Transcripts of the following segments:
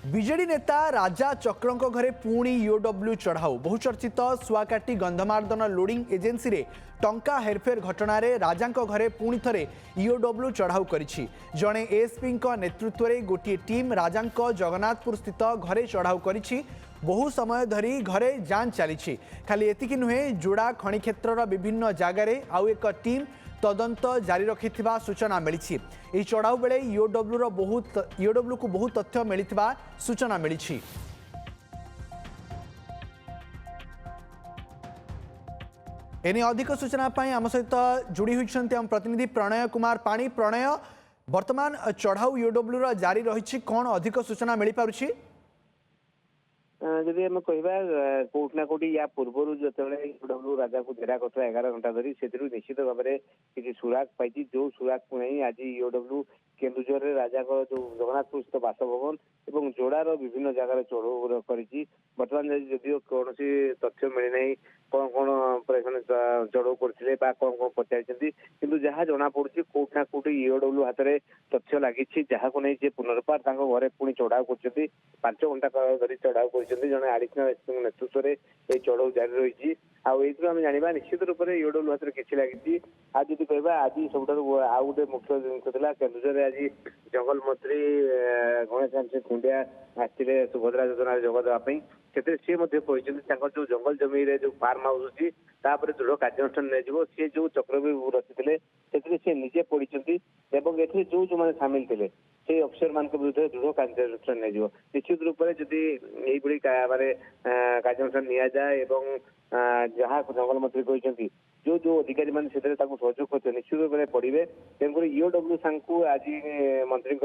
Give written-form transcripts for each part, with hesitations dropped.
विजेडी नेता राजा चक्रंक घरे पुणी ईओडब्ल्यू चढ़ाऊ बहुचर्चित सुआकाटी गंधमार्दन लोडिंग एजेन्सी रे टंका हेरफेर घटन राजा घरे पुणी थे ईओडब्ल्यू चढ़ाऊ करिछि। जड़े एएसपी नेतृत्व में गोटे टीम राजा जगन्नाथपुर स्थित घरे चढ़ाऊ करिछि। बहु समय धरी घरे जांच चली खाली एतिकी नुहे जोड़ा खनि क्षेत्र विभिन्न जगार आउ एक टीम तदंत जारी रखिथिबा सूचना मिली। यह चढ़ाऊ बेले ईओडब्ल्यू को बहुत तथ्य मिलिथिबा सूचना मिली। एने अधिक सूचना आम सहित जोड़ी होइछन्ते हम प्रतिनिधि प्रणय कुमार पाणी। प्रणय, वर्तमान चढ़ाऊ ईओडब्ल्यू जारी रही कौन अधिक सूचना मिल पारुछि? जदि आम कह कोटना कोटी या पूर्व जो ईओडब्ल्यू राजा को जेरा करता 11 घंटा धरी से निश्चित भाव में किसी सुराग पाई जो सुराग को नहीं आज ईओडब्ल्यू केन्दुझर राजा जो जगन्नाथपुर स्थित बासभवन और जोड़ार विभिन्न जगार चढ़ऊ कर बर्तमान जदिव कौन तथ्य मिलना कौन कौन चढ़ऊ करते कौन कौन पचार कि जहाँ जना पड़ी कोटना कोटी ईओडब्ल्यू हाथ में तथ्य लगी जहाँ को नहीं पुनर्बार घरे पुणी चढ़ाऊ कर 5 घंटा धरी चढ़ाऊ कर जड़े आडिशनाल एसपी नेतृत्व में ये चढ़ऊ जारी रही। आम जाना निश्चित रूप से ईओडब्ल्यू हाथ में किसी लगी। आज जी कह आज सब आउ गोटे मुख्य जिन केन्दुझर आज जंगल मंत्री गणेश खुंडिया आसते सुभद्रा योजना जोग देवाई से जो जंगल जमी जो फार्म हाउस अच्छी दृढ़ कार्यानुष्ठान सी जो चक्रव्यूह रचि से निजे पड़ी जो जो मैंने सामिल थे से अफिसर मान विरुद्ध दृढ़ कार्यानुष्ठान निश्चित रूप से जदि यही कार्यानुष्ठान नि जाए जहाँ जंगल मंत्री कहते जो जो अधिकारी मैंने सहयोग करते निश्चित रूप से पड़े तेणुक ईओडब्ल्यू सांग आज मंत्री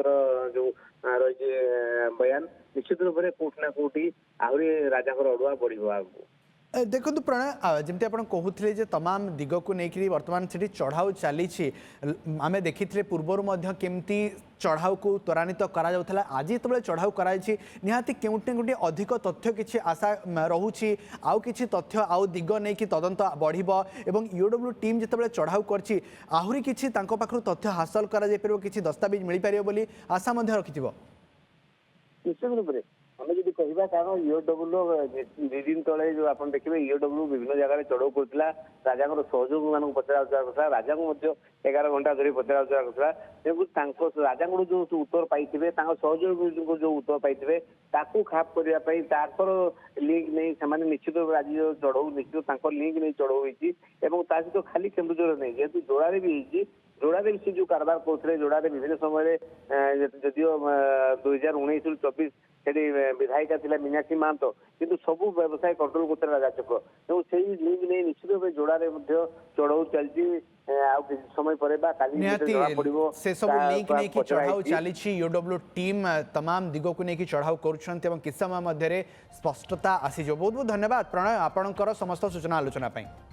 जो रही बयान निश्चित रूप से कोटना कोटी आहरी राजा अड़ुआ बढ़ आगे। देखो प्रणय जमी आप कहते तमाम दिग को लेकिन बर्तमान से चढ़ाऊ चली आम देखी पूर्वर केमती चढ़ाऊ को त्वरान्वित करा आज जो चढ़ाऊ कराई निहाती केउटे गोटे अधिक तथ्य किसी आशा रोचे आउ कि तथ्य आउ दिग नहीं कि तदंत बढ़ एवं ईओडब्ल्यू टीम जिते चढ़ाऊ कर आहरी किसी तथ्य हासिल कर किसी दस्तावेज मिल पार आशा रखि निश्चित रूप से आम जी कह कारण ईओडब्ल्यू 2 दिन तले जो आप देखिए ईओडब्ल्यू विभिन्न जगह चढ़ऊ करता राजा सहयोग मान पचरा राजा को 11 घंटा धरी पचरा करता तेणुक राजा जो उत्तर पाई सहयोग जो उत्तर पाई खाप करने लिंक नहीं निश्चित आज जो चढ़ऊ निश्चित लिंक नहीं चढ़ऊ होती सहित खाली केन्दुझर नहीं जेहतु जोड़े भी जोड़े से जो कारबार करते जोड़े विभिन्न समय जदिव 2019-24 विधायिका थी मीनाक्षी महतो किंतु सबू व्यवसाय कंट्रोल करते राजा चक्र तो से लिंक नहीं निश्चित भाव जोड़े चढ़ऊ चलती समय पर से सब लिंक नहीं कि चढ़ाऊ चली ईओडब्ल्यू टीम तमाम दिग को लेकिन चढ़ाऊ कर किस समय स्पष्टता आसीज। बहुत बहुत धन्यवाद प्रणय आपणकर समस्त सूचना आलोचना।